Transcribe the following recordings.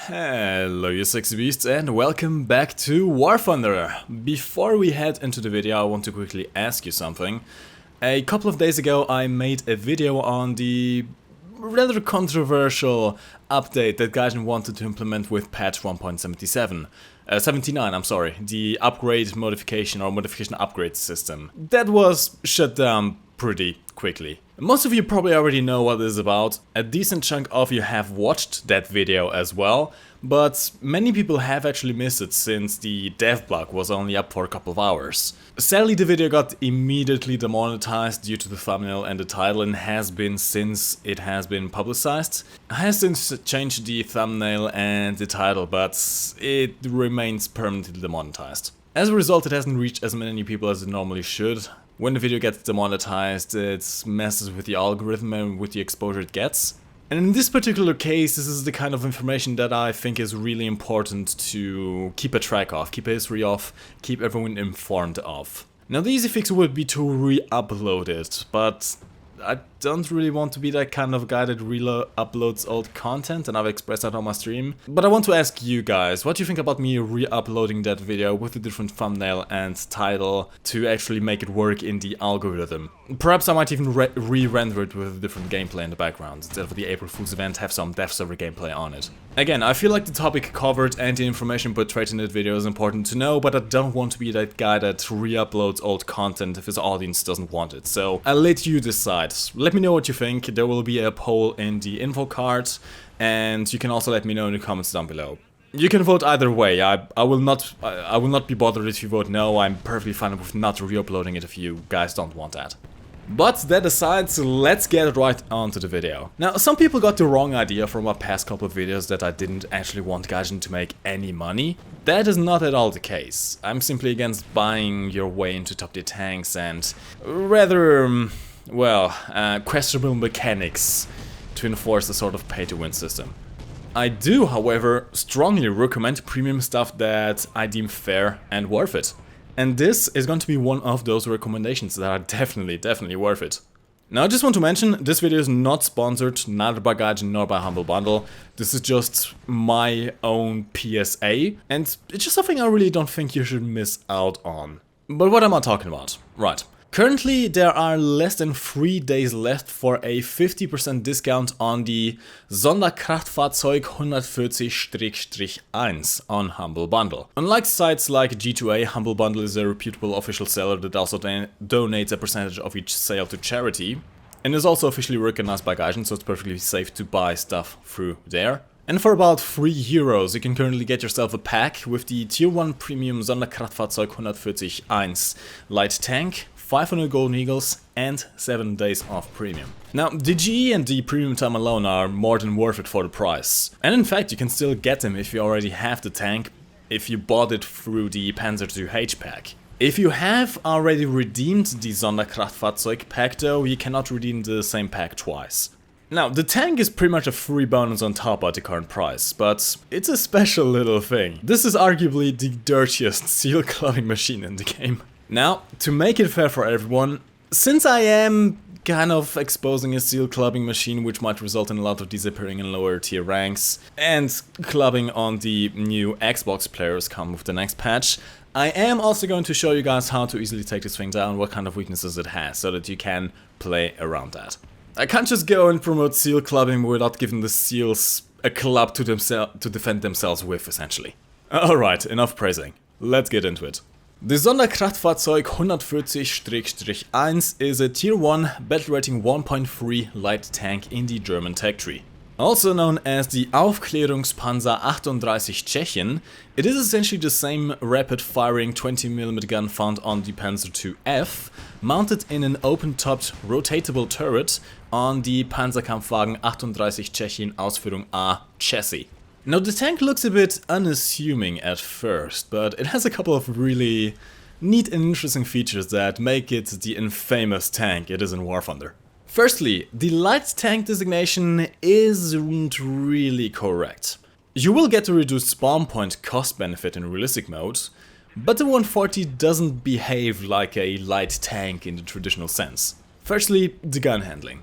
Hello you sexy beasts and welcome back to War Thunder. Before we head into the video, I want to quickly ask you something. A couple of days ago I made a video on the rather controversial update that Gaijin wanted to implement with patch 1.77. 79, I'm sorry, the upgrade modification or modification upgrade system. That was shut down pretty quickly. Most of you probably already know what it is about. A decent chunk of you have watched that video as well, but many people have actually missed it since the dev block was only up for a couple of hours. Sadly, the video got immediately demonetized due to the thumbnail and the title and has been since it has been publicized. I have since changed the thumbnail and the title, but it remains permanently demonetized. As a result, it hasn't reached as many people as it normally should. When the video gets demonetized, it messes with the algorithm and with the exposure it gets. And in this particular case, this is the kind of information that I think is really important to keep a track of, keep a history of, keep everyone informed of. Now the easy fix would be to re-upload it, but I don't really want to be that kind of guy that uploads old content, and I've expressed that on my stream. But I want to ask you guys, what do you think about me re-uploading that video with a different thumbnail and title to actually make it work in the algorithm? Perhaps I might even re-render it with a different gameplay in the background, instead of the April Fool's event have some dev server gameplay on it. Again, I feel like the topic covered and the information portrayed in that video is important to know, but I don't want to be that guy that re-uploads old content if his audience doesn't want it. So I'll let you decide. Let me know what you think. There will be a poll in the info card, and you can also let me know in the comments down below. You can vote either way. I will not be bothered if you vote no. I'm perfectly fine with not re-uploading it if you guys don't want that. But that aside, so let's get right onto the video. Now, some people got the wrong idea from my past couple of videos that I didn't actually want Gaijin to make any money. That is not at all the case. I'm simply against buying your way into top tier tanks and rather, well, questionable mechanics to enforce a sort of pay-to-win system. I do, however, strongly recommend premium stuff that I deem fair and worth it. And this is going to be one of those recommendations that are definitely worth it. Now I just want to mention, this video is not sponsored, neither by Gaijin nor by Humble Bundle. This is just my own PSA, and it's just something I really don't think you should miss out on. But what am I talking about? Right. Currently, there are less than 3 days left for a 50% discount on the Sonderkraftfahrzeug 140-1 on Humble Bundle. Unlike sites like G2A, Humble Bundle is a reputable official seller that also donates a percentage of each sale to charity, and is also officially recognized by Gaijin, so it's perfectly safe to buy stuff through there. And for about €3, you can currently get yourself a pack with the Tier 1 Premium Sonderkraftfahrzeug 140-1 light tank, 500 Golden Eagles, and 7 days of premium. Now, the GE and the premium time alone are more than worth it for the price. And in fact, you can still get them if you already have the tank, if you bought it through the Panzer II pack. If you have already redeemed the Sonderkraftfahrzeug pack though, you cannot redeem the same pack twice. Now, the tank is pretty much a free bonus on top at the current price, but it's a special little thing. This is arguably the dirtiest seal clubbing machine in the game. Now, to make it fair for everyone, since I am kind of exposing a seal clubbing machine which might result in a lot of disappearing in lower tier ranks, and clubbing on the new Xbox players come with the next patch, I am also going to show you guys how to easily take this thing down, what kind of weaknesses it has, so that you can play around that. I can't just go and promote seal clubbing without giving the seals a club to defend themselves with, essentially. Alright, enough praising. Let's get into it. The Sonderkraftfahrzeug 140-1 is a Tier 1 battle rating 1.3 light tank in the German tech tree. Also known as the Aufklärungspanzer 38 Tschechien, it is essentially the same rapid-firing 20mm gun found on the Panzer IIF, mounted in an open-topped rotatable turret on the Panzerkampfwagen 38 Tschechien Ausführung A chassis. Now the tank looks a bit unassuming at first, but it has a couple of really neat and interesting features that make it the infamous tank it is in War Thunder. Firstly, the light tank designation isn't really correct. You will get a reduced spawn point cost benefit in realistic mode, but the 140 doesn't behave like a light tank in the traditional sense. Firstly, the gun handling.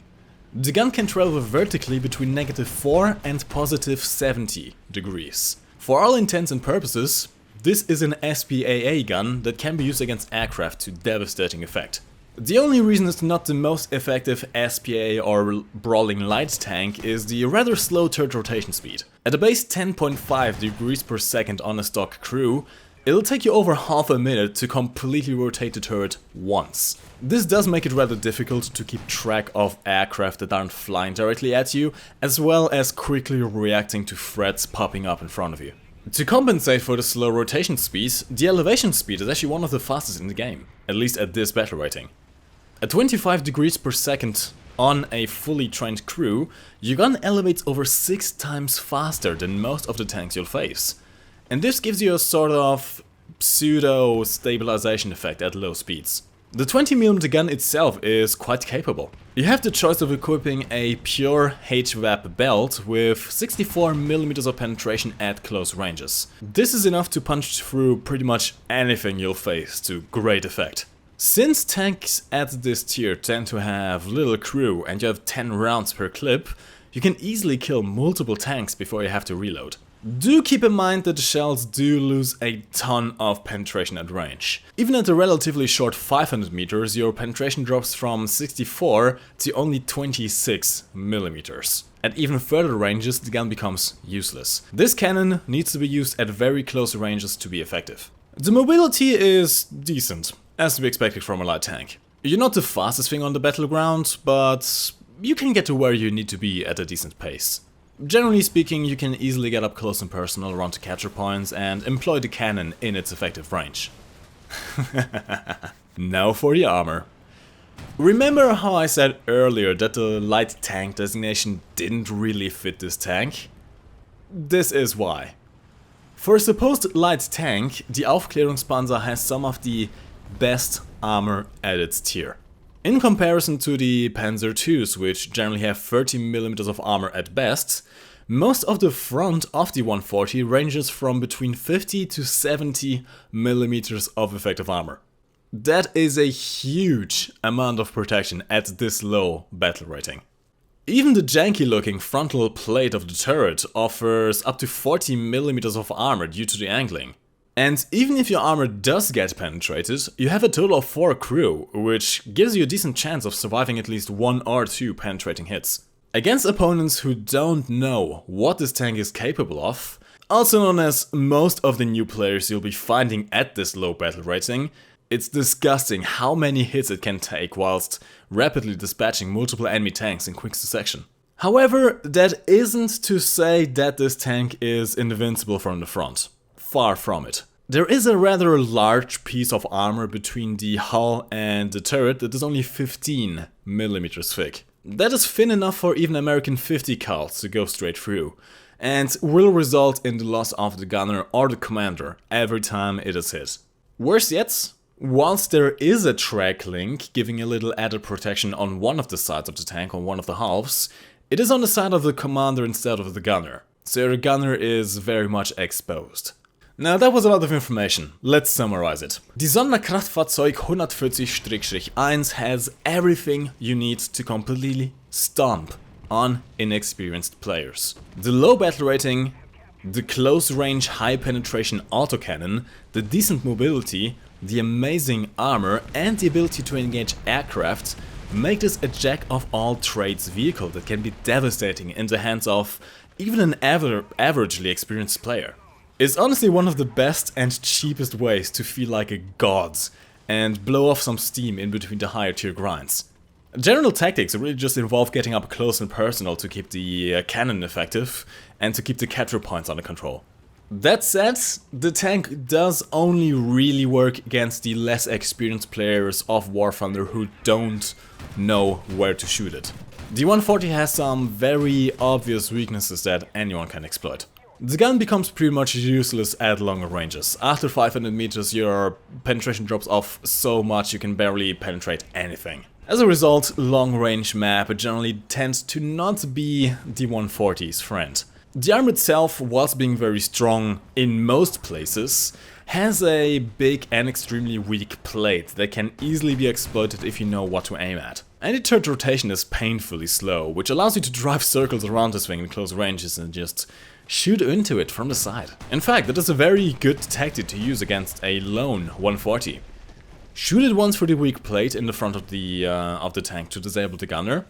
The gun can travel vertically between -4 and +70 degrees. For all intents and purposes, this is an SPAA gun that can be used against aircraft to devastating effect. The only reason it's not the most effective SPA or brawling light tank is the rather slow turret rotation speed. At a base 10.5 degrees per second on a stock crew, it'll take you over half a minute to completely rotate the turret once. This does make it rather difficult to keep track of aircraft that aren't flying directly at you, as well as quickly reacting to threats popping up in front of you. To compensate for the slow rotation speed, the elevation speed is actually one of the fastest in the game, at least at this battle rating. At 25 degrees per second on a fully trained crew, your gun elevates over 6 times faster than most of the tanks you'll face. And this gives you a sort of pseudo-stabilization effect at low speeds. The 20mm gun itself is quite capable. You have the choice of equipping a pure HVAP belt with 64mm of penetration at close ranges. This is enough to punch through pretty much anything you'll face to great effect. Since tanks at this tier tend to have little crew and you have 10 rounds per clip, you can easily kill multiple tanks before you have to reload. Do keep in mind that the shells do lose a ton of penetration at range. Even at a relatively short 500 meters, your penetration drops from 64 to only 26mm. At even further ranges, the gun becomes useless. This cannon needs to be used at very close ranges to be effective. The mobility is decent, as to be expected from a light tank. You're not the fastest thing on the battleground, but you can get to where you need to be at a decent pace. Generally speaking, you can easily get up close and personal around the capture points and employ the cannon in its effective range. Now for the armor. Remember how I said earlier that the light tank designation didn't really fit this tank? This is why. For a supposed light tank, the Aufklärungspanzer has some of the best armor at its tier. In comparison to the Panzer IIs, which generally have 30mm of armor at best, most of the front of the 140 ranges from between 50 to 70mm of effective armor. That is a huge amount of protection at this low battle rating. Even the janky looking frontal plate of the turret offers up to 40mm of armor due to the angling. And even if your armor does get penetrated, you have a total of 4 crew, which gives you a decent chance of surviving at least 1 or 2 penetrating hits. Against opponents who don't know what this tank is capable of, also known as most of the new players you'll be finding at this low battle rating, it's disgusting how many hits it can take whilst rapidly dispatching multiple enemy tanks in quick succession. However, that isn't to say that this tank is invincible from the front. Far from it. There is a rather large piece of armor between the hull and the turret that is only 15mm thick. That is thin enough for even American 50 cals to go straight through, and will result in the loss of the gunner or the commander every time it is hit. Worse yet, whilst there is a track link giving a little added protection on one of the sides of the tank, on one of the halves, it is on the side of the commander instead of the gunner, so the gunner is very much exposed. Now that was a lot of information, let's summarize it. Die Sonderkraftfahrzeug 140-1 has everything you need to completely stomp on inexperienced players. The low battle rating, the close range high penetration autocannon, the decent mobility, the amazing armor and the ability to engage aircraft make this a jack of all trades vehicle that can be devastating in the hands of even an averagely experienced player. It's honestly one of the best and cheapest ways to feel like a god and blow off some steam in between the higher tier grinds. General tactics really just involve getting up close and personal to keep the cannon effective and to keep the capture points under control. That said, the tank does only really work against the less experienced players of War Thunder who don't know where to shoot it. The 140 has some very obvious weaknesses that anyone can exploit. The gun becomes pretty much useless at longer ranges. After 500 meters your penetration drops off so much you can barely penetrate anything. As a result, long range map generally tends to not be the 140's friend. The arm itself, whilst being very strong in most places, has a big and extremely weak plate that can easily be exploited if you know what to aim at. And the turret rotation is painfully slow, which allows you to drive circles around this thing in close ranges and just shoot into it from the side. In fact, that is a very good tactic to use against a lone 140. Shoot it once through the weak plate in the front of the tank to disable the gunner,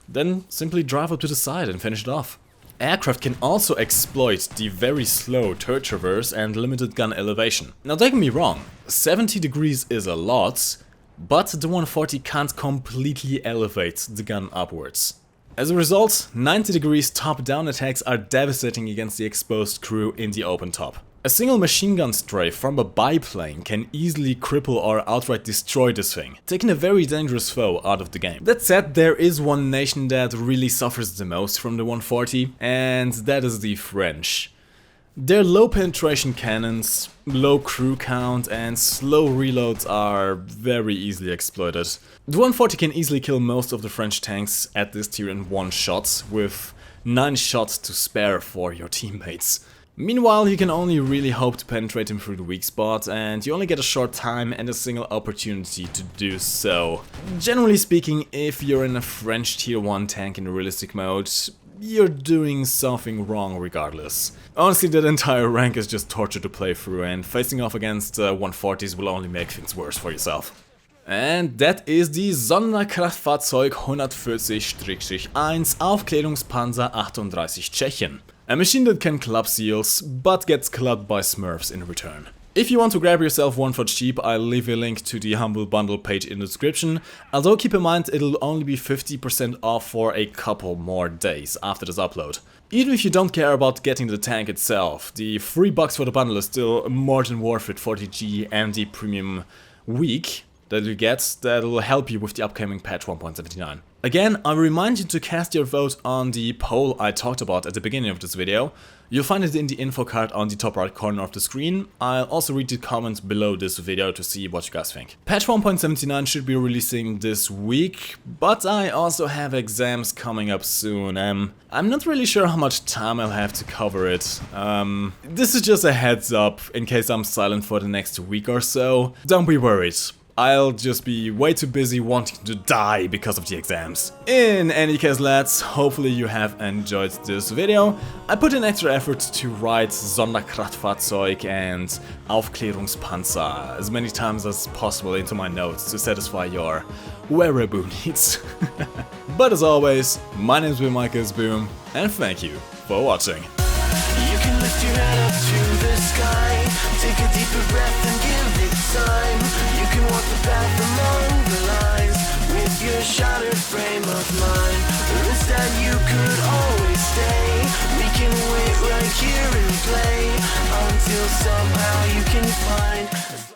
then simply drive up to the side and finish it off. Aircraft can also exploit the very slow turret traverse and limited gun elevation. Now don't get me wrong, 70 degrees is a lot, but the 140 can't completely elevate the gun upwards. As a result, 90 degrees top-down attacks are devastating against the exposed crew in the open top. A single machine gun strafe from a biplane can easily cripple or outright destroy this thing, taking a very dangerous foe out of the game. That said, there is one nation that really suffers the most from the 140, and that is the French. Their low penetration cannons, low crew count and slow reloads are very easily exploited. The 140 can easily kill most of the French tanks at this tier in one shot, with 9 shots to spare for your teammates. Meanwhile, you can only really hope to penetrate him through the weak spot, and you only get a short time and a single opportunity to do so. Generally speaking, if you're in a French tier 1 tank in realistic mode, you're doing something wrong regardless. Honestly, that entire rank is just torture to play through, and facing off against 140s will only make things worse for yourself. And that is the Sonderkraftfahrzeug 140-1 Aufklärungspanzer 38 Tschechien. A machine that can club seals, but gets clubbed by smurfs in return. If you want to grab yourself one for cheap, I'll leave a link to the Humble Bundle page in the description, although keep in mind it'll only be 50% off for a couple more days after this upload. Even if you don't care about getting the tank itself, the $3 for the bundle is still more than worth it for the AMD Premium Week that you get that'll help you with the upcoming patch 1.79. Again, I remind you to cast your vote on the poll I talked about at the beginning of this video. You'll find it in the info card on the top right corner of the screen. I'll also read the comments below this video to see what you guys think. Patch 1.79 should be releasing this week, but I also have exams coming up soon. I'm not really sure how much time I'll have to cover it. This is just a heads up in case I'm silent for the next week or so. Don't be worried. I'll just be way too busy wanting to die because of the exams. In any case, lads, hopefully you have enjoyed this video. I put in extra effort to write Sonderkraftfahrzeug and Aufklärungspanzer as many times as possible into my notes to satisfy your wearable needs. But as always, my name's been MikeGoesBoom, and thank you for watching. You can lift your head up to the sky, take a deeper breath and give it time. You can walk the path among the lines with your shattered frame of mind. Or instead you could always stay. We can wait right here and play until somehow you can find